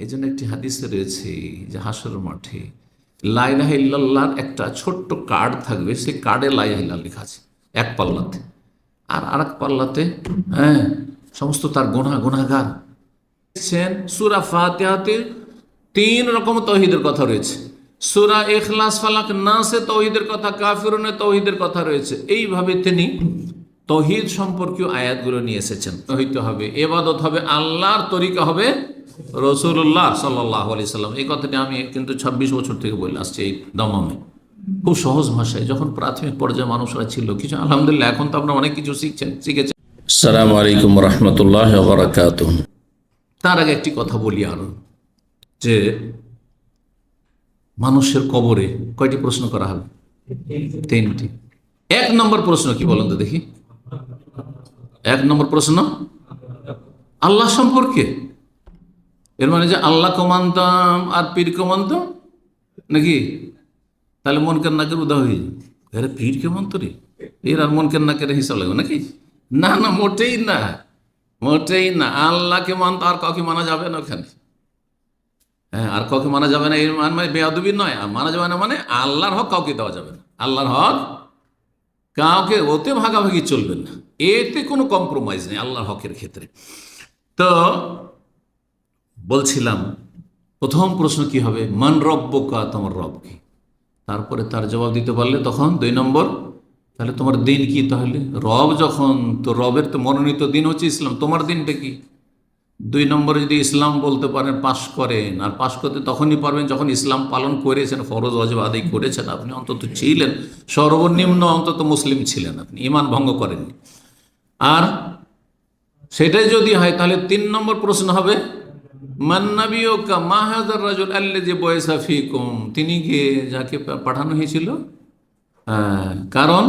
এই জন্য একটি হাদিসে রয়েছে যে হাসরের মাঠে লা ইলাহা ইল্লাল্লাহর একটা ছোট্ট কার্ড থাকবে, সেই কার্ডে লা ইলাহা ইল্লাল্লাহ লেখা আছে এক পাল্লাতে, আর আরেক পাল্লাতে হ্যাঁ সমস্ত তার গুনাহগার। সূরা ফাতিহাতে 3 রকম তৌহিদের কথা রয়েছে, সূরা ইখলাস ফালাক নাসে তৌহিদের কথা, কাফিরুনে তৌহিদের কথা রয়েছে। এইভাবে তিনি তৌহিদ সম্পর্কীয় আয়াতগুলো নিয়ে এসেছেন। হইতে হবে, ইবাদত হবে আল্লাহর, তরিকা হবে রাসূলুল্লাহ সাল্লাল্লাহু আলাইহি সাল্লাম। এই কথাটি আমি কিন্তু 26 বছর থেকে বলে আসছি এই দমামে, খুব সহজ ভাষায়। যখন প্রাথমিক পর্যায়ে মানুষরা ছিল কিছু, আলহামদুলিল্লাহ এখন তো আপনারা অনেক কিছু শিখেছেন। আসসালামু আলাইকুম রাহমাতুল্লাহি ওয়া বারাকাতুহু। তার আগে একটি কথা বলি আরো, যে মানুষের কবরে কয়টি প্রশ্ন করা হবে? 3টি। 1 নম্বর প্রশ্ন কি বলেন তো দেখি? 1 নম্বর প্রশ্ন আল্লাহ সম্পর্কে। এর মানে যে আল্লাহকে মানতাম আর পীরকে মানতাম নাকি? তাহলে মনকের নাকের উদা হয়ে যায়, পীরকে মানত রে, এর আর মনকের নাকের হিসাব লাগবে নাকি? না না, মোটেই না, মোটেই না। আল্লাহকে মানত, আর কাউকে মানা যাবে না ওখানে। হ্যাঁ, আর কাউকে মানা যাবে না, এর মানে বেয়াদবি নয়। আর মানা যাবে না মানে আল্লাহর হক কাউকে দেওয়া যাবে না, আল্লাহর হক কাউকে, ওতে ভাগাভাগি চলবে না, এতে কোনো কম্প্রোমাইজ নেই আল্লাহর হকের ক্ষেত্রে। তো বলছিলাম প্রথম প্রশ্ন কি হবে, মান রব্বুকা, তোমার রব কি? তারপরে তার জবাব দিতে পারলে তখন 2 নম্বর, তাহলে তোমার দিন কি? তাহলে রব যখন, তো রবের তো মনোনীত দিন হচ্ছে ইসলাম, তোমার দিনটা কি? 2 নম্বরে যদি ইসলাম বলতে পারেন, পাশ করেন। আর পাশ করতে তখনই পারবেন যখন ইসলাম পালন করেছেন, ফরজ ওয়াজিব আদায় করেছেন, আপনি অন্তত ছিলেন, সর্বনিম্ন অন্তত মুসলিম ছিলেন, আপনি ঈমান ভঙ্গ করেননি। আর সেটাই যদি হয় তাহলে 3 নম্বর প্রশ্ন হবে, মান নাবিয়ুকা মা হাযার রাজুল আল্লাযী বুইসা ফীকুম, তিনি কে, যাকে পাঠানো হয়েছিল। কারণ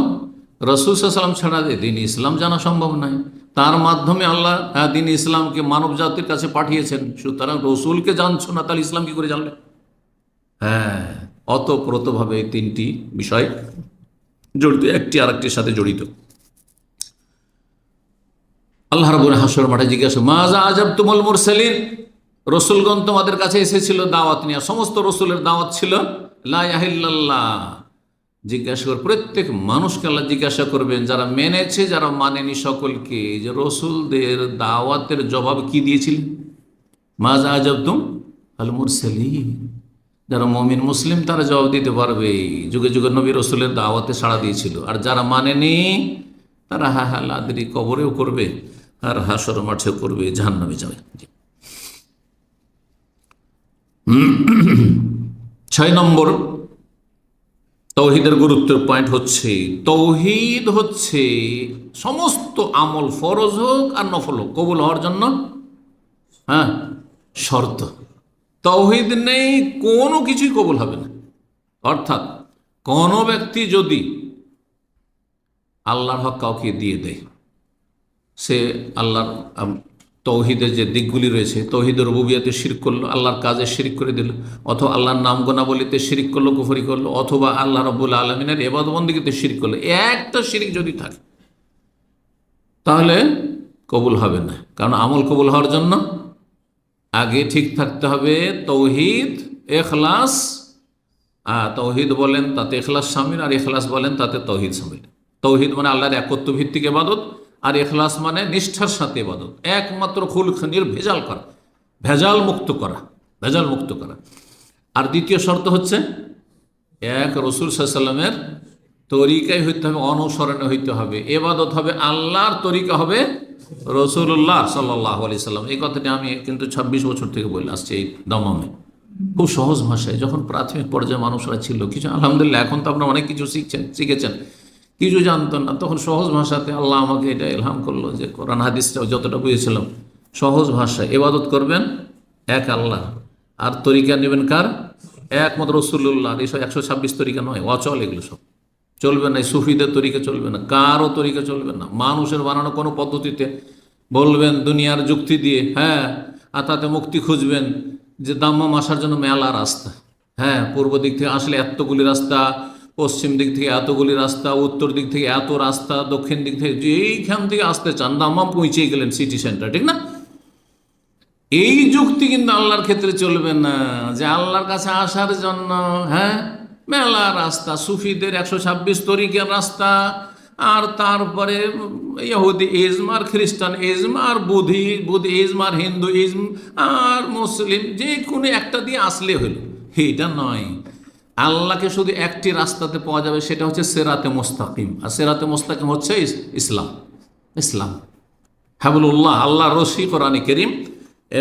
রাসূল সাল্লাল্লাহু আলাইহি ওয়াসাল্লাম ছাড়া দিন ইসলাম জানা সম্ভব নয়। তার মাধ্যমে আল্লাহ দিন ইসলামকে মানব জাতির কাছে পাঠিয়েছেন। সুতরাং রসুলকে জানছো না, তাহলে ইসলাম কি করে জানলে? হ্যাঁ, অতপ্রতভাবে এই 3টি বিষয় জড়িত, একটি আরেকটির সাথে জড়িত। আল্লাহ রাব্বুল হাসর মাঠে জিজ্ঞাসা, মাযা আজাবতুমুল মুরসালিন, রসুলগণ তোমাদের কাছে এসেছিল দাওয়াত নিয়ে, সমস্ত রসুলের দাওয়াত ছিল লা ইলাহা ইল্লাল্লাহ। জিজ্ঞাসা করে প্রত্যেক মানুষকে আল্লাহ জিজ্ঞাসা করবেন, যারা মেনেছে যারা মানেনি সকলকে, যে রসুলদের দাওয়াতের জবাব কি দিয়েছিলেন। মাযা আজাবতুম আল মুরসালিন, যারা মুমিন মুসলিম তারা জবাব দিতে পারবে, যুগে যুগে নবী রসুলের দাওয়াতে সাড়া দিয়েছিল। আর যারা মানেনি তারা হা হা লাদরি, কবরেও করবে আর হাসর মাঠেও করবে, জাহান্নামে যাবে। 6 নম্বর তৌহিদের গুরুত্বের পয়েন্ট হচ্ছে, তৌহিদ হচ্ছে সমস্ত আমল, ফরজ হোক আর নফল হোক, কবুল হওয়ার জন্য শর্ত। তৌহিদ নেই কোনো কিছুই কবুল হবে না। অর্থাৎ কোনো ব্যক্তি যদি আল্লাহর হক কাউকে দিয়ে দেয়, সে আল্লাহর তৌহিদের যে দিকগুলি রয়েছে, তৌহিদের রুবুবিয়াতে শিরক করলো, আল্লাহর কাজে শিরক করে দিল, অথবা আল্লাহর নাম গোনাবলিতে শিরক করলো, কুফরি করলো, অথবা আল্লাহ রাব্বুল আলামিনের ইবাদত বন্দেগীতে শিরক করলো, একটা শিরক যদি থাকে তাহলে কবুল হবে না। কারণ আমল কবুল হওয়ার জন্য আগে ঠিক থাকতে হবে তৌহিদ, ইখলাস। তৌহিদ বলেন তাতে ইখলাস শামিল, আর ইখলাস বলেন তাতে তৌহিদ শামিল। তৌহিদ মানে আল্লাহর একত্ব ভিত্তিক ইবাদত, আর ইখলাস মানে নিষ্ঠার সাথে ইবাদত, একমাত্র নির্ভেজাল করা, ভেজাল মুক্ত করা, ভেজাল মুক্ত করা। আর দ্বিতীয় শর্ত হচ্ছে এক রাসূল সাল্লাল্লাহু আলাইহি ওয়াসাল্লামের তরিকায় হইতে হবে, অনুসরণে হইতে হবে। ইবাদত হবে আল্লাহর, তরিকা হবে রাসূলুল্লাহ সাল্লাল্লাহু আলাইহি ওয়াসাল্লাম। এই কথাটি আমি কিন্তু 26 বছর থেকে বলে আসছি এই দমামে, খুব সহজ ভাষায়। যখন প্রাথমিক পর্যায়ে মানুষরা ছিল কিছু, আলহামদুলিল্লাহ এখন তো আপনারা অনেক কিছু শিখেছেন। কিছু জানতো না, তখন সহজ ভাষাতে আল্লাহ আমাকে এটা ইলহাম করলো যে কোরআন হাদিসটা যতটা বুঝেছিলাম সহজ ভাষায়, ইবাদত করবেন এক আল্লাহ, আর তরিকা নেবেন কার? একমাত্র রাসূলুল্লাহ। এইসব 126 তরিকা নয়, অচল, এগুলো সব চলবে না। সুফিদের তরিকা চলবে না, কারও তরিকা চলবে না। মানুষের বানানো কোনো পদ্ধতিতে বলবেন দুনিয়ার যুক্তি দিয়ে, আর তাতে মুক্তি খুঁজবেন, যে দাম্মাম আসার জন্য মেলা রাস্তা, পূর্ব দিক থেকে আসলে এতগুলি রাস্তা, পশ্চিম দিক থেকে এতগুলি রাস্তা, উত্তর দিক থেকে এত রাস্তা, দক্ষিণ দিক থেকে, যেইখান থেকে আসতে চান দাম্মাম পৌঁছেই গেলেন সিটি সেন্টার, ঠিক না? এই যুক্তি কিন্তু আল্লাহর ক্ষেত্রে চলবে না, যে আল্লাহর কাছে আসার জন্য মেলা রাস্তা, সুফিদের 126 তরিকের রাস্তা, আর তারপরে ইহুদি ইজম আর খ্রিস্টান ইজম আর বুদ্ধি ইজম আর হিন্দু ইজম আর মুসলিম, যে কোনো একটা দিয়ে আসলে হলো। এটা নয়, আল্লাহকে শুধু একটি রাস্তাতে পাওয়া যাবে, সেটা হচ্ছে সিরাতে মুস্তাকিম। আর সিরাতে মুস্তাকিম হচ্ছে ইসলাম। ইসলাম হাবলুল্লাহ, আল্লাহ রশি কোরআন কারীম,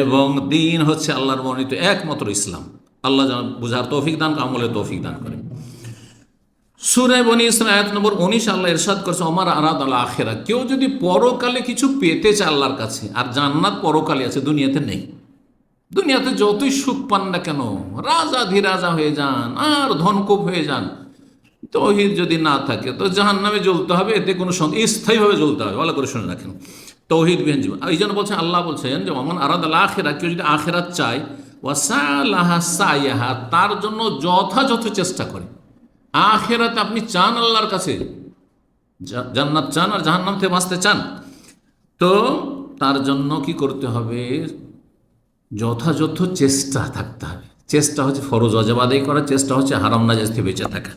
এবং দিন হচ্ছে আল্লাহর মনোনীত একমাত্র ইসলাম। আল্লাহ যেন বুঝার তৌফিক দান, আমলের তৌফিক দান করেন। সূরা বনী ইসরাঈল আয়াত নম্বর 19 আল্লাহ ইরশাদ করেছে, ওমার আরাদ আল আখিরা, কেউ যদি পরকালে কিছু পেতে চায় আল্লাহর কাছে, আর জান্নাত পরকালে আছে, দুনিয়াতে নেই। দুনিয়াতে যতই সুখ পান না কেন, রাজা হয়ে যান আর ধনকুব হয়ে যান, তৌহিদ যদি না থাকে তো জাহান্নামে জ্বলতে হবে, এতে কোনো স্থায়ীভাবে জ্বলতে হবে। ভালো করে শুনে রাখেন, তৌহিদ বিহীন জীবন। এই জন্য বলছেন, আল্লাহ বলছেন যে ওমান আরাদ আল আখিরা, কেউ যদি আখিরাত চায়, ওয়াসালাহা সাইয়াহা, তার জন্য যথাযথ চেষ্টা করে। আখিরাতে আপনি চান আল্লাহর কাছে, জান্নাত চান আর জাহান্নাম থেকে বাঁচতে চান, তো তার জন্য কি করতে হবে? যথাযথ চেষ্টা থাকতে হবে। চেষ্টা হচ্ছে ফরজ ওয়াজিব আদায় করা, চেষ্টা হচ্ছে হারাম নাজায়েজ থেকে বেঁচে থাকা।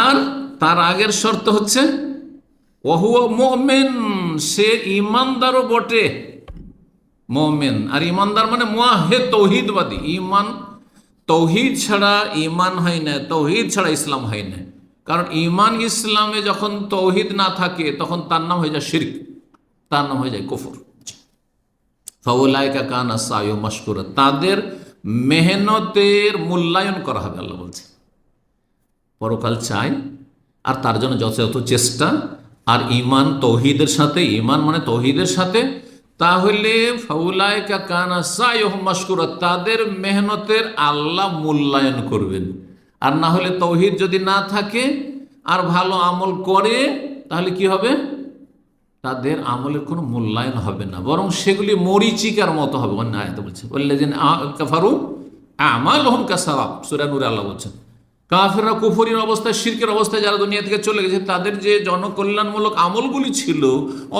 আর তার আগের শর্ত হচ্ছে ওয়াহুয়া মুমিন, সে ঈমানদারও বটে। মুমিন আর ঈমানদার মানে মুওয়াহহিদ, তৌহিদবাদী। ঈমান, তৌহিদ ছাড়া ঈমান হয় না, তৌহিদ ছাড়া ইসলাম হয় না। কারণ ঈমান ইসলামে যখন তৌহিদ না থাকে, তখন তার নাম হয়ে যায় শিরক, তার নাম হয়ে যায় কুফর। ফাউলাইকা কানা সায়ু মাশকুরা, তাদের মেহনতের মূল্যায়ন করা হবে। আল্লাহ বলছে পরকাল চাই, আর তার জন্য যথাযথ চেষ্টা, আর ঈমান তৌহিদের সাথে, ঈমান মানে তৌহিদের সাথে, তাহলে ফাউলাইকা কানা সায়ু মাশকুরা, তাদের মেহনতের আল্লাহ মূল্যায়ন করবেন। আর না হলে তৌহিদ যদি না থাকে আর ভালো আমল করে, তাহলে কি হবে? তাদের আমলের কোনো মূল্যায়ন হবে না, বরং সেগুলি মরিচিকার মতো হবে। অন্য আয়াতে বলছে ওয়াল্লাযিনা কাফারু আমালুহুম কাসারাব, সূরা নূরে আল্লাহ বলছেন, কাফেররা কুফরির অবস্থায়, শিরকের অবস্থায় যারা দুনিয়া থেকে চলে গেছে, তাদের যে জনকল্যাণমূলক আমলগুলি ছিল,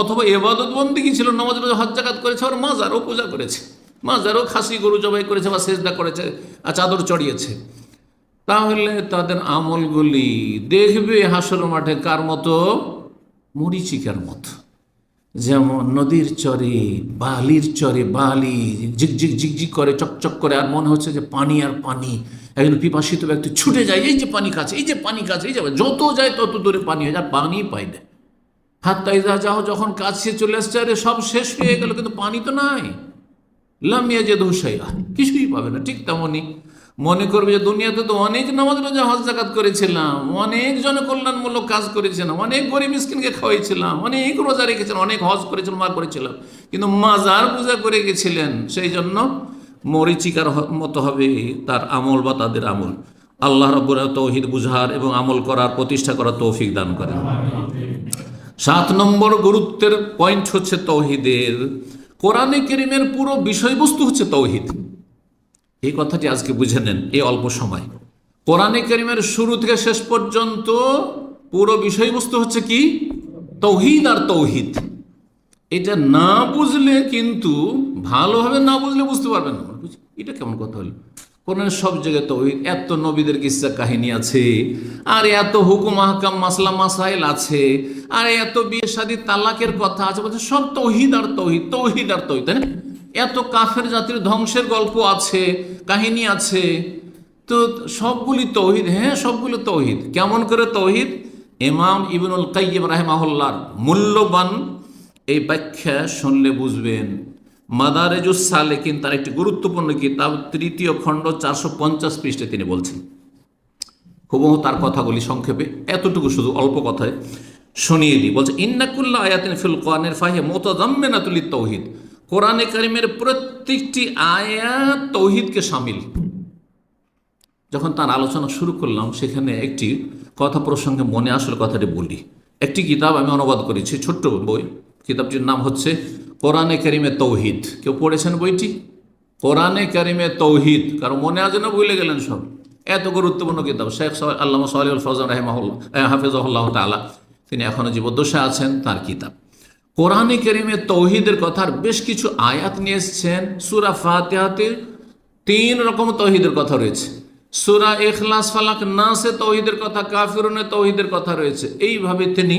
অথবা ইবাদত বন্দেগী ছিল, নামাজ রোজা হজ যাকাত করেছে, আর মাজারও পূজা করেছে, মাজারও খাসি গরু জবাই করেছে বা সেজদা করেছে আর চাদর চড়িয়েছে, তাহলে তাদের আমলগুলি দেখবে হাসর মাঠে কার মতো? মরিচিকার মতো। যেমন নদীর চরে, বালির চরে, বালি ঝিকঝিক ঝিকঝিক করে, চকচক করে, আর মনে হচ্ছে যে পানি আর পানি। একজন পিপাসিত ব্যক্তি ছুটে যায়, এই যে পানি কাছে, এই যে পানি কাছে, এই যাবে, যত যায় তত দূরে পানি হয়ে যায়, পানি পায় না। হাত্তা ইযা যাও, যখন কাছে চলে আসছে, আরে সব শেষ হয়ে গেল, কিন্তু পানি তো নাই। লাম ইয়াজিদহু শাইআ, কিছুই পাবে না। ঠিক তেমনই মনে করবে যে দুনিয়াতে তো অনেক নামাজ রোজা হজ যাকাত করেছিলাম, অনেক জনকল্যাণমূলক কাজ করেছিলাম, অনেক গরিব মিসকিনকে খাওয়াইছিলাম, অনেক রোজা রেখেছিলাম, অনেক হজ করেছিলাম, মা করেছিলাম, কিন্তু মাজার পূজা করে গেছিলেন, সেই জন্য মরিচিকার মতো হবে তার আমল বা তাদের আমল। আল্লাহ রাব্বুল আলামিন তৌহিদ বুঝার এবং আমল করার, প্রতিষ্ঠা করার তৌফিক দান করেন। 7 নম্বর গুরুত্বের পয়েন্ট হচ্ছে তৌহিদের। কোরআনে কারীমের পুরো বিষয়বস্তু হচ্ছে তৌহিদ। এই কথাটি আজকে বুঝে নেন এই অল্প সময়। কোরআনে কারীমের শুরু থেকে শেষ পর্যন্ত পুরো বিষয়বস্তু হচ্ছে কি? তৌহিদ আর তৌহিদ। এটা না বুঝলে কিন্তু, ভালোভাবে না বুঝলে বুঝতে পারবেন না। এটা কেমন কথা হলো? কোরআনের সব জায়গায় তৌহিদ, এত নবীদের কিসসা কাহিনী আছে, আর এত হুকুম আহকাম মাসলা মাসাইল আছে, আর এত বিয়ে শাদী তালাকের কথা আছে, বলছে সব তৌহিদ আর তৌহিদ, তৌহিদ আর তৌহিদ, তাই না? এত কাফের জাতির ধ্বংসের গল্প আছে, কাহিনী আছে, তো সবগুলি তৌহিদ। হ্যাঁ, সবগুলো তৌহিদ। কেমন করে তৌহিদ? ইমাম ইবনুল কাইয়্যিম রাহিমাহুল্লাহর মূল্যবান এই ব্যাখ্যা শুনলে বুঝবেন। মাদারেজুস সালেকিন, তার একটি গুরুত্বপূর্ণ কিতাব, 3য় খণ্ড 450 পৃষ্ঠে তিনি বলছেন। হুবহু তার কথাগুলি সংক্ষেপে, এতটুকু শুধু অল্প কথায় শুনিয়ে দিই। বলছে ইন্না কুল্লা আয়াতিন ফিল কোরআনিল ফাহিয়া মুতাযাম্মিনাতুল লিত-তাওহীদ, কোরআনে কারীমের প্রত্যেকটি আয়াত তৌহিদকে শামিল। যখন তার আলোচনা শুরু করলাম, সেখানে একটি কথা প্রসঙ্গে মনে আসলে কথাটি বলি। একটি কিতাব আমি অনুবাদ করেছি, ছোট্ট বই। কিতাবটির নাম হচ্ছে কোরআনে কারীমে তৌহিদ। কেউ পড়েছেন বইটি? কোরআনে কারীমে তৌহিদ। কারণ মনে আছে না, ভুলে গেলেন সব? এত গুরুত্বপূর্ণ কিতাব। শেখ আল্লামা সালেহুল ফওজান রাহিমাহুল্লাহ হাফিজাহুল্লাহ তাআলা, তিনি এখনও জীবদ্দশায় আছেন, তার কিতাব কোরআনে কারীমে তৌহিদের কথার বেশ কিছু আয়াত নিয়ে এসেছেন। সূরা ফাতিহাতে 3 রকম তৌহিদের কথা রয়েছে, সূরা ইখলাস ফালাক নাসে তৌহিদের কথা, কাফিরুনে তৌহিদের কথা রয়েছে। এইভাবে তিনি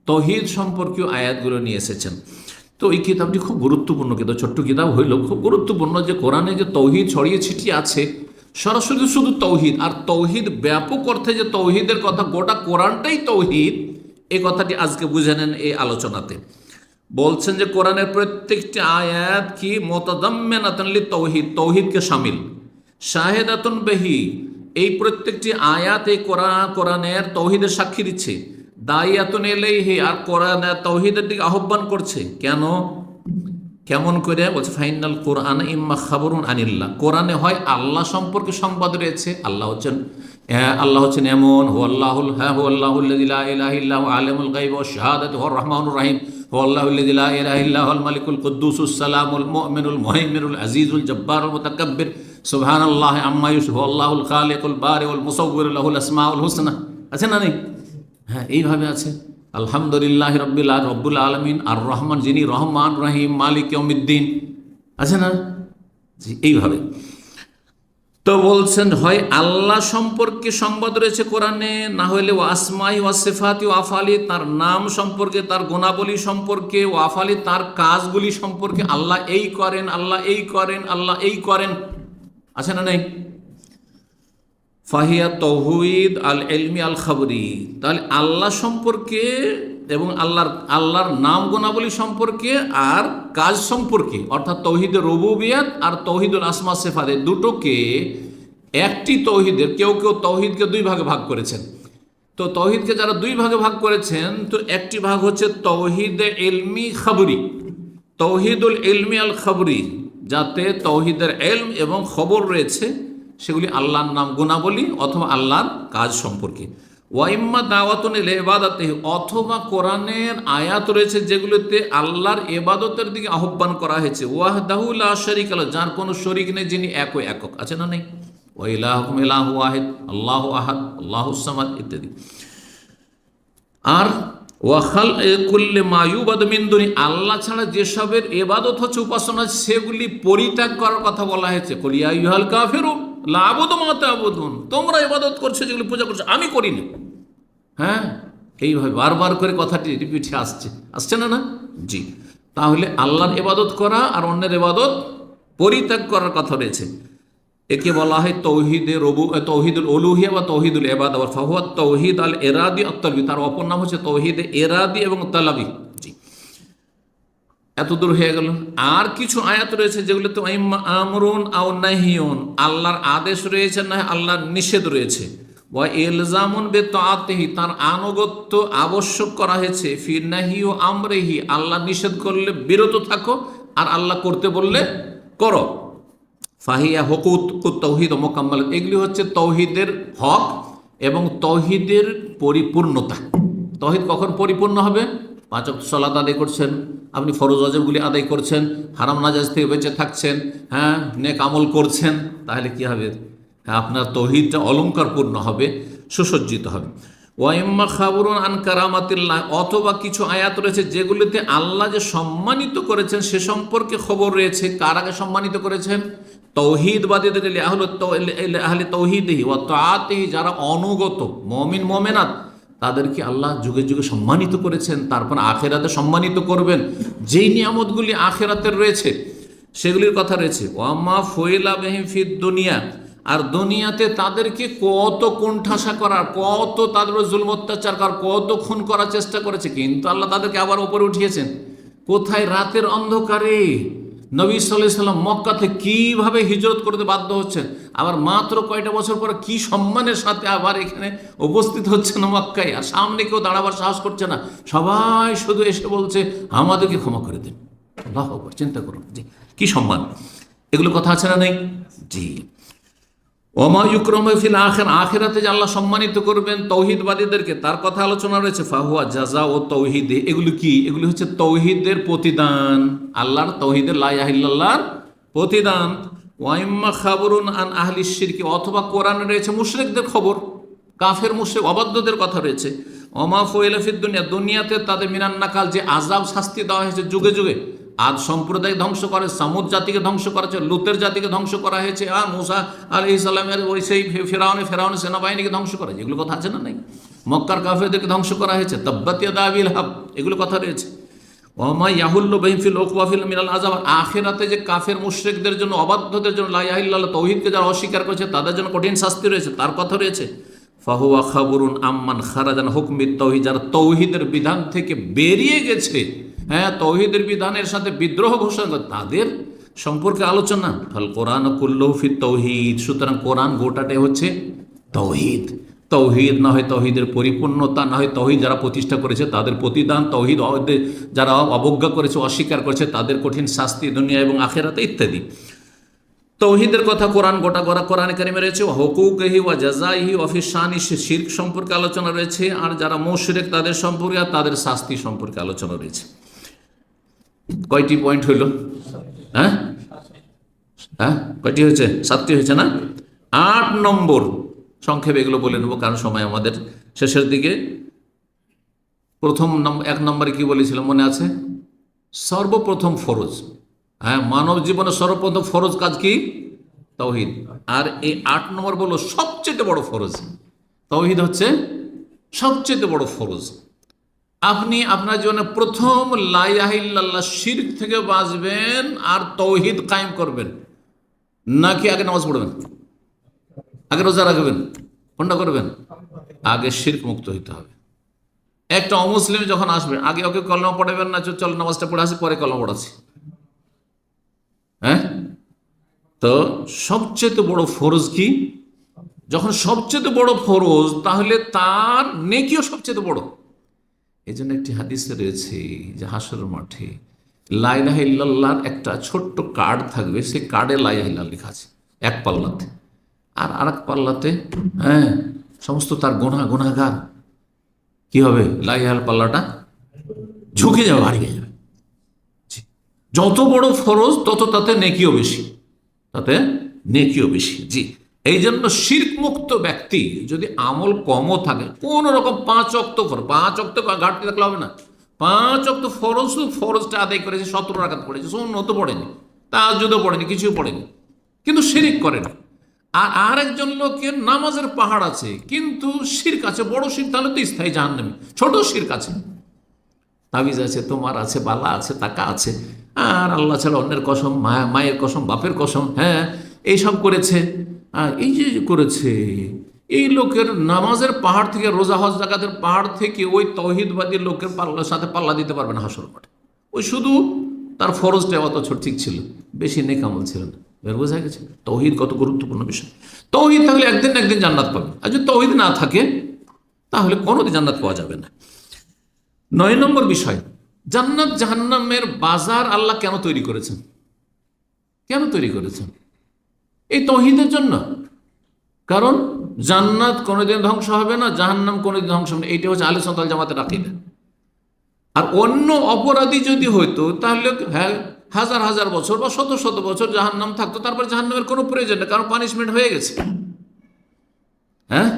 তৌহিদ সম্পর্কীয় আয়াতগুলো নিয়ে এসেছেন। তো এই কিতাবটি খুব গুরুত্বপূর্ণ কিতাব, ছোট্ট কিতাব হইলেও খুব গুরুত্বপূর্ণ, যে কোরআনে যে তৌহিদ ছড়িয়ে ছিটিয়ে আছে, সরাসরি শুধু তৌহিদ আর তৌহিদ ব্যাপক অর্থে যে তৌহিদের কথা, গোটা কোরআনটাই তৌহিদ, এই কথাটি আজকে বুঝে নেন এই আলোচনাতে। বলছেন যে কোরআনের প্রত্যেকটি আয়াত কি মুতাদাম্মিনাতুন লিত-তাওহীদ, তৌহিদকে শামিল। শাহেদাতুন বিহি, এই প্রত্যেকটি আয়াত এই কোরআনের তৌহিদের সাক্ষী দিচ্ছে। দাইয়াতুন ইলাইহি, আর কোরআন তৌহিদের দিকে আহ্বান করছে। কেন, কেমন করে? বলছে ফাইনাল কোরআন ইম্মা খাবরুন আনিল্লাহ, কোরআনে হয় আল্লাহ সম্পর্কে সংবাদ রয়েছে, আল্লাহ হচ্ছেন এমন, হুয়াল্লাহুল হুয়াল্লাহুল্লাযী লা ইলাহা ইল্লা হুয়া আলিমুল গায়বি ওয়াশ শাহাদাতি হুয়ার রাহমানুর রহিম, হুয়াল্লাহুল্লাযী লা ইলাহা ইল্লা হুয়াল মালিকুল কুদ্দুসুস সালামুল মুমিনুল মুহাইমিনুল আজিজুল জব্বারুল মুতাকাব্বির, সুবহানাল্লাহি আম্মা ইউশরিকুন, আল্লাহুল খালিকুল বারিউল মুসাউবির, লাহুল আসমাউল হুসনা। আছে না নেই? হ্যাঁ, এইভাবে আছে। আলহামদুলিল্লাহ রব্বুল আলামিন, আর রহমান, যিনি রহমান রহিম, মালিক ইয়াউমিদ্দিন। আছে না? জি, এইভাবে। তো বলছেন হয় আল্লাহ সম্পর্কে সংবাদ রয়েছে কোরআনে, না হলে ও আসমাই ওয়া সিফাতি ওয়া আফআলি, তার নাম সম্পর্কে, তার গুণাবলী সম্পর্কে, ও আফআলি, তার কাজগুলি সম্পর্কে। আল্লাহ এই করেন, আল্লাহ এই করেন, আল্লাহ এই করেন। আছে না নেই? ফাহিয়া তৌহিদ আল ইলমি আল খাবরি, তাহলে আল্লাহ সম্পর্কে এবং আল্লাহর নাম গুণাবলী সম্পর্কে আর কাজ সম্পর্কে, অর্থাৎ তৌহিদের রুবুবিয়ত আর তৌহিদুল আসমা সিফাত, দুটোকে একটি তৌহিদের, কেউ কেউ তৌহিদকে 2 ভাগে ভাগ করেছেন। তো তৌহিদকে যারা 2 ভাগে ভাগ করেছেন, তো একটি ভাগ হচ্ছে তৌহিদ ইলমি খাবরি, তৌহিদুল ইলমি আল খাবরি, যাতে তৌহিদের ইলম এবং খবর রয়েছে, সেগুলি আল্লাহর নাম গুণাবলী অথবা আল্লাহর কাজ সম্পর্কে। ওয়াইম্মা দাওয়াতুন ইলা ইবাদাতিহি, অথবা কোরআনের আয়াত রয়েছে যেগুলোতে আল্লাহর ইবাদতের দিকে আহ্বান করা হয়েছে। ওয়াহদাহু লা শারীকা লাহু, যার কোনো শরীক নেই, যিনি একক। আছে না নেই? ওয়া ইলাহুকুম ইলাহু ওয়াহিদ, আল্লাহু আহাদ, আল্লাহুস সামাদ ইত্যাদি। আর ওয়াখাল কুল্লি মা ইউবাদু মিন দুনি, আল্লাহ ছাড়া যেসবের ইবাদত হচ্ছে, উপাসনা, সেগুলি পরিত্যাগ করার কথা বলা হয়েছে। কুল ইয়া আইয়ুহাল কাফিরুন লা আ'বুদু মা তা'বুদুন, তোমরা ইবাদত করছো যেগুলি পূজা করছো, আমি করি না। হ্যাঁ, এইভাবে বারবার করে কথাটি রিপিট আসছে না? জি। তাহলে আল্লাহর ইবাদত করা আর অন্যের ইবাদত পরিত্যাগ করার কথা রয়েছে। একে বলা হয় তৌহিদুল উলুহিয়া বা তৌহিদুল ইবাদা, ওয়া ফাহুয়া তৌহিদ আল ইরাদি ওয়াত তালবি, তার অপর নাম হচ্ছে তৌহিদ ইরাদি এবং তালাবি। জি, এত দূর হয়ে গেল। আর কিছু আয়াত রয়েছে যেগুলোতে আমরুন আও নাহিয়ুন, আল্লাহর আদেশ রয়েছে, না আল্লাহর নিষেধ রয়েছে। ওয়া ইলজামুন বিতাআতিহি, তার আনুগত্য আবশ্যক করা হয়েছে। ফি নাহি ও আমরিহি, আল্লাহ নিষেধ করলে বিরত থাকো, আর আল্লাহ করতে বললে করো। ফাহিয়া হুকুক তৌহিদ ও মোকাম্মাল, এগুলি হচ্ছে তৌহিদের হক এবং তৌহিদের পরিপূর্ণতা। তৌহিদ কখন পরিপূর্ণ হবে? 5 ওয়াক্ত সালাত আদায় করছেন, আপনি ফরজ ওয়াজিবগুলি আদায় করছেন, হারাম নাজায়েজ থেকে বেঁচে থাকছেন, হ্যাঁ, নেক আমল করছেন, তাহলে কি হবে? হ্যাঁ, আপনার তৌহিদটা অলঙ্কারপূর্ণ হবে, সুসজ্জিত হবে। ওয়াইম্মা খাবরুন আন কারামাতিল্লাহ, অথবা কিছু আয়াত রয়েছে যেগুলিতে আল্লাহ যে সম্মানিত করেছেন সে সম্পর্কে খবর রয়েছে। কার আগে সম্মানিত করেছেন? তৌহিদবাদীদের, আহলে তৌহিদিহি ওয়া তাআতিহি, যারা অনুগত মুমিন মুমিনাত, তাদেরকে আল্লাহ যুগে যুগে সম্মানিত করেছেন। তারপর আখিরাতে সম্মানিত করবেন। যেই নিয়ামতগুলি আখিরাতের রয়েছে সেগুলির কথা রয়েছে। ওয়ামা ফুইলা বিহিম ফিদ দুনিয়া, আর দুনিয়াতে তাদেরকে কত কোণঠাসা করার, কত তাদের জুলম অত্যাচার করার, কত খুন করার চেষ্টা করেছে, কিন্তু আল্লাহ তাদেরকে আবার উপরে উঠিয়েছেন। কোথায়? রাতের অন্ধকারে। নবী সাল্লাল্লাহু আলাইহি সাল্লাম মক্কা থেকে কীভাবে হিজরত করতে বাধ্য হচ্ছেন, আবার মাত্র কয়টা বছর পর কি সম্মানের সাথে আবার এখানে উপস্থিত হচ্ছেন মক্কায়, আর সামনে কেউ দাঁড়াবার সাহস করছে না। সবাই শুধু এসে বলছে আমাদেরকে ক্ষমা করে দিন। আল্লাহু আকবার, চিন্তা করুন, জি, কি সম্মান। এগুলো কথা আছে না নেই? জি। ওমা ইউকরামু ফিল আখিরা, আখিরাতে যে আল্লাহ সম্মানিত করবেন তৌহিদবাদীদেরকে, তার কথা আলোচনা রয়েছে। ফাহুয়া জাযা ও তৌহিদ, এগুলো কি? এগুলি হচ্ছে তৌহিদের প্রতিদান, আল্লাহর তৌহিদের লা ইলাহা ইল্লাল্লাহর প্রতিদান। ওয়াইম্মা খাবরুন আন আহলিশ শিরকি, অথবা কোরআনে রয়েছে মুশরিকদের খবর, কাফের মুশরিক অবাধ্যদের কথা রয়েছে। ওমা ফুইলা ফিদ দুনিয়া, দুনিয়াতে তাদের মিনান নাকাল যে আযাব শাস্তি দেওয়া হয়েছে যুগে যুগে। আদ সম্প্রদায় ধ্বংস করে, সামুদ জাতিকে ধ্বংস করেছে, লুতের জাতিকে ধ্বংস করা হয়েছে, আর মুসা আলাইহিস সালামের ওই সেই ফেরাউনের সেনাবাহিনীকে ধ্বংস করা, এগুলো কথা আছে না নাই? মক্কার কাফেরদেরকে ধ্বংস করা হয়েছে, তাব্বাত ইয়াদা আবি লাহাব, এগুলো কথা রয়েছে। ওমা ইয়াহুল্লু বিহিম ফিল উকওয়া মিনাল আযাব, আখিরাতে যে কাফের মুশরিকদের জন্য, অবাধ্যদের জন্য, লা ইলাহা ইল্লাল্লাহ তাওহীদকে যারা অস্বীকার করেছে তাদের জন্য কঠিন শাস্তি রয়েছে, তার কথা রয়েছে। ফাহুয়া খাবরুন আম্মান খারাজান হুকমিত তাওহীদ, যারা তৌহিদের বিধান থেকে বেরিয়ে গেছে, হ্যাঁ, তৌহিদের বিধানের সাথে বিদ্রোহ ঘোষণা করে, তাদের সম্পর্কে আলোচনা। ফাল কোরআন কুল্লুহু ফিত তাওহীদ, সুতরাং কোরআন গোটাটাই হচ্ছে তৌহিদ। তৌহিদ না হয় তৌহিদের পরিপূর্ণতা, না হয় তৌহিদ যারা প্রতিষ্ঠা করেছে তাদের প্রতিদান, তৌহিদ যারা অবজ্ঞা করেছে, অস্বীকার করেছে তাদের কঠিন শাস্তি দুনিয়া এবং আখিরাতে ইত্যাদি। তৌহিদের কথা কোরআন গোটা গোটা কোরআনে কারিমে রয়েছে। হুকুকহি ওয়া জাযাইহি ওয়া ফি শানি, শিরক সম্পর্কে আলোচনা রয়েছে, আর যারা মুশরিক তাদের সম্পর্কে আর তাদের শাস্তি সম্পর্কে আলোচনা রয়েছে। কয়টি পয়েন্ট হইল? হ্যাঁ হ্যাঁ, কয়টি হয়েছে? 7টি হয়েছে না? 8 নম্বর, সংক্ষেপে এগুলো বলে নেব কারণ সময় আমাদের শেষের দিকে। প্রথম 1 নম্বরে কি বলেছিলাম মনে আছে? সর্বপ্রথম ফরজ, হ্যাঁ, মানব জীবনে সর্বপ্রথম ফরজ কাজ কি? তাওহীদ। আর এই 8 নম্বর বললো সবচেয়ে বড় ফরজ, তাওহীদ হচ্ছে সবচেয়ে বড় ফরজ। আপনি আপনার জীবনে প্রথম লা ইলাহা ইল্লাল্লাহ শিরক থেকে বাঁচবেন আর তাওহীদ কায়েম করবেন, নাকি আগে নামাজ পড়বেন, আগে রোজা রাখবেন, কোনটা করবেন? আগে শিরক মুক্ত হইতে হবে। একটা অমুসলিম যখন আসবে আগে ওকে কলমা পড়াবেন না, চল নামাজটা পড়ে আসি পরে কলমা পড়াচ্ছি, হ্যাঁ? তো সবচেয়ে বড় ফরজ কি? যখন সবচেয়ে বড় ফরজ, তাহলে তার নেকিও সবচেয়ে বড়। এই জন্য একটি হাদিসে রয়েছে যে হাসরের মাঠে লা ইলাহা ইল্লাল্লাহর একটা ছোট্ট কার্ড থাকবে, সেই কার্ডে লা ইলাহা ইল্লাল্লাহ লেখা আছে এক পাল্লাতে, আর আরেক পাল্লাতে হ্যাঁ সমস্ত তার গুনাহগার কি হবে? লা ইলাহা পাল্লাটা ঝুঁকে যাবে, হারিয়ে যাবে। যত বড় ফরজ তত তাতে নেকিও বেশি, তাতে নেকিও বেশি। জি, এই জন্য শিরক মুক্ত ব্যক্তি যদি আমল কমও থাকে, কোন রকম 5 ওয়াক্ত ফরজ, 5 ওয়াক্ত ঘাটতি থাকলে হবে না। 5 ওয়াক্ত ফরজ, ফরজটা আদায় করেছে, 17 রাকাত পড়েছে, সুন্নত পড়েনি, তাহাজ্জুদও পড়েনি, কিছুই পড়েনি, কিন্তু শিরক করেনি। আর আরেকজন লোকের নামাজের পাহাড় আছে কিন্তু শিরক আছে, বড় শিরক, তাহলে তো স্থায়ী জাহান্নামী। ছোট শিরক আছে, তাবিজ আছে, তোমার আছে, বালা আছে, টাকা আছে, আর আল্লাহ ছাড়া অন্যের কসম, মায়ের কসম, বাপের কসম, হ্যাঁ, এইসব করেছে। এই যে করেছে, এই লোকের নামাজের পাহাড় থেকে, রোজা হজ জাকাতের পাহাড় থেকে ওই তৌহিদবাদী লোকের পাল্লার সাথে পাল্লা দিতে পারবে না হাসর মাঠে। ওই শুধু তার ফরজটা অত ঠিক ছিল, বেশি নেক আমল ছিল না। বোঝা গেছে তৌহিদ কত গুরুত্বপূর্ণ বিষয়। তৌহিদ থাকলে একদিন না একদিন জান্নাত পাবে, আর যদি তৌহিদ না থাকে তাহলে কোনোদিন জান্নাত পাওয়া যাবে না। 9 নম্বর বিষয়, জান্নাত জাহান্নামের বাজার আল্লাহ কেন তৈরি করেছেন? কেন তৈরি করেছেন? এই তৌহিদের জন্য। কারণ জান্নাত কোনোদিন ধ্বংস হবে না, জাহান্নাম কোনোদিন ধ্বংস হবে না, এইটা হচ্ছে আহলে সুন্নাত ওয়াল জামাতের আকীদা। আর অন্য অপরাধী যদি হইতো তাহলে হ্যাঁ হাজার হাজার বছর বা শত শত বছর জাহান্নাম থাকতো, তারপরে জাহান্নামের কোনো প্রয়োজন নেই, কারণ পানিশমেন্ট হয়ে গেছে। হ্যাঁ,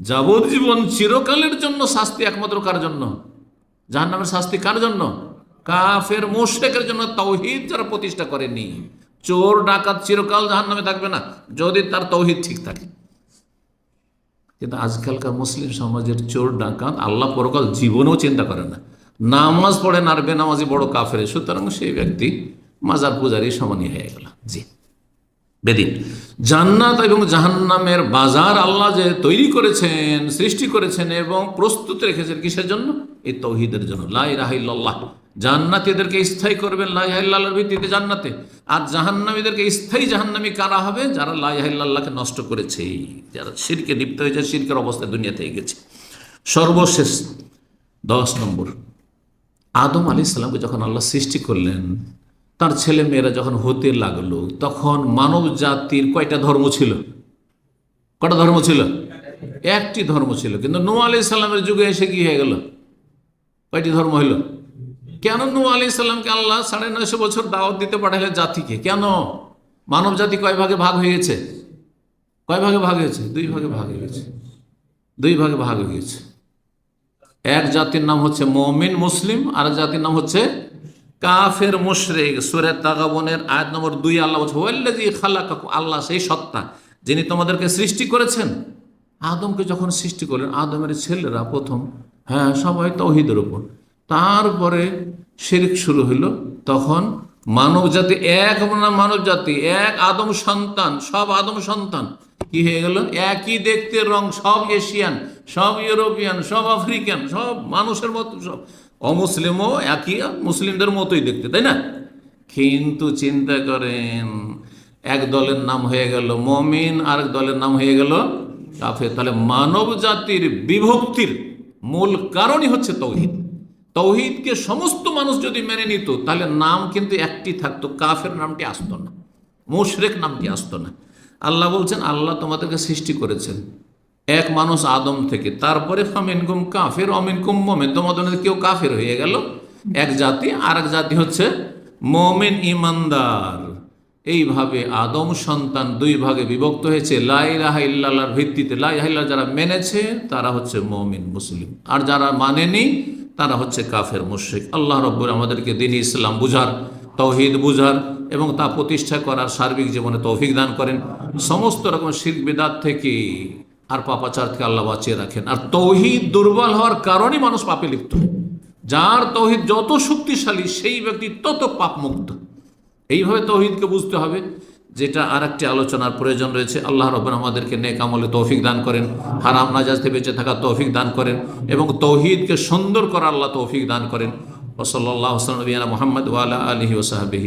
যাবজ্জীবন চিরকালের জন্য শাস্তি একমাত্র কার জন্য? জাহান্নামের শাস্তি কার জন্য? কাফের মুশরিকের জন্য, তাওহীদ যারা প্রতিষ্ঠা করেনি। চোর ডাকাত চিরকাল জাহান্নামে থাকবে না যদি তার তাওহীদ ঠিক থাকে। কিন্তু আজকালকার মুসলিম সমাজের চোর ডাকাত আল্লাহ পরকাল জীবনেও চিন্তা করে না, নামাজ পড়ে না, আর বেনামাজি বড় কাফের, সুতরাং সেই ব্যক্তি মাজার পূজারই সমানই হয়ে গেল। জি, বেদিন। জান্নাত এবং জাহান্নামের বাজার আল্লাহ যে তৈরি করেছেন, সৃষ্টি করেছেন এবং প্রস্তুত রেখেছেন কিসের জন্য? এই তৌহিদের জন্য। লা ইলাহা ইল্লাল্লাহ, জান্নাতীদেরকে স্থায়ী করবেন লা ইলাহা ইল্লাল্লাহর ভিত্তিতে জান্নাতে, আর জাহান্নামীদেরকে স্থায়ী জাহান্নামী কারা হবে? যারা লা ইলাহা ইল্লাল্লাহকে নষ্ট করেছে, যারা শিরকে লিপ্ত হয়েছে, শিরকের অবস্থায় দুনিয়াতে গেছে। সর্বশেষ 10 নম্বর, আদম আলাইহিস সালামকে যখন আল্লাহ সৃষ্টি করলেন, তার ছেলে মেয়েরা যখন হতে লাগলো, তখন মানব জাতির কয়টা ধর্ম ছিল? কটা ধর্ম ছিল? একটি ধর্ম ছিল। কিন্তু নূহ আলাইহিস সালামের যুগে এসে কি হয়ে গেল? কয়টি ধর্ম হইল? কেন নূহ আলাইহিস সালামকে আল্লাহ 950 বছর দাওয়াত দিতে পাঠালেন জাতিকে? কেন? মানব জাতি কয় ভাগে ভাগ হয়ে গেছে? কয় ভাগে ভাগ হয়েছে? 2 ভাগে ভাগ হয়ে গেছে। 2 ভাগে ভাগ হয়ে গেছে। এক জাতির নাম হচ্ছে মুমিন মুসলিম, আর এক জাতির নাম হচ্ছে কাফের মুশরিক। সূরা তাগাবনের আয়াত নম্বর 2 আল্লাহ বলছে ওয়াল্লাযী খালাকাকুম, আল্লাহ সেই সত্তা যিনি তোমাদেরকে সৃষ্টি করেছেন। আদমকে যখন সৃষ্টি করলেন, আদমের ছেলেরা প্রথম সবাই তাওহীদের উপর, তারপরে শিরক শুরু হইল। তখন মানব জাতি এক না, মানব জাতি এক, আদম সন্তান, সব আদম সন্তান কি হয়ে গেল? একই দেখতে রং, সব এশিয়ান, সব ইউরোপিয়ান, সব আফ্রিকান, সব মানুষের মতো, সব অমুসলিমও একই মুসলিমদের মতোই দেখতে, তাই না? কিন্তু চিন্তা করেন, এক দলের নাম হয়ে গেল মুমিন, আরেক দলের নাম হয়ে গেল কাফের। তাহলে মানব জাতির বিভক্তির মূল কারণই হচ্ছে তৌহিদ। তৌহিদকে সমস্ত মানুষ যদি মেনে নিত, তাহলে নাম কিন্তু একটি থাকতো, কাফের নামটি আসতো না, মুশরিক নামটি আসতো না। আল্লাহ বলছেন, আল্লাহ তোমাদেরকে সৃষ্টি করেছেন এক মানুষ আদম থেকে, তারপরে ফামিনকুম কাফের অমিনকুম মুমিন, তোমাদের মধ্যে কেউ কাফের হয়ে গেল, এক জাতি। আর এক জাতি হচ্ছে মুমিন ইমানদার। এইভাবে আদম সন্তান দুই ভাগে বিভক্ত হয়েছে লা ইলাহা ইল্লাল্লাহর ভিত্তিতে। লা ইলাহা ইল্লাল্লাহ যারা মেনেছে তারা হচ্ছে মুমিন মুসলিম, আর যারা মানেনি তারা হচ্ছে কাফের মুশরিক। আল্লাহ রব্বুল আমাদেরকে দ্বীন ইসলাম বুঝার, তৌহিদ বুঝার এবং তা প্রতিষ্ঠা করার সার্বিক জীবনে তৌফিক দান করেন। সমস্ত রকম শিরক বিদআত থেকে আর পাপাচার থেকে আল্লাহ বাঁচিয়ে রাখেন। আর তৌহিদ দুর্বল হওয়ার কারণেই মানুষ পাপে লিপ্ত হয়। যার তৌহিদ যত শক্তিশালী, সেই ব্যক্তি তত পাপ মুক্ত। এইভাবে তৌহিদকে বুঝতে হবে, যেটা আর একটি আলোচনার প্রয়োজন রয়েছে। আল্লাহ রাব্বুল আমাদেরকে নেক আমলে তৌফিক দান করেন, হারাম নাজাজ থেকে বেঁচে থাকার তৌফিক দান করেন এবং তৌহিদকে সুন্দর করার আল্লাহ তৌফিক দান করেন। ওয়া সাল্লাল্লাহু আলা নবিয়িনা মুহাম্মদ ওয়া আলা আলিহি ওয়া সাহবিহি।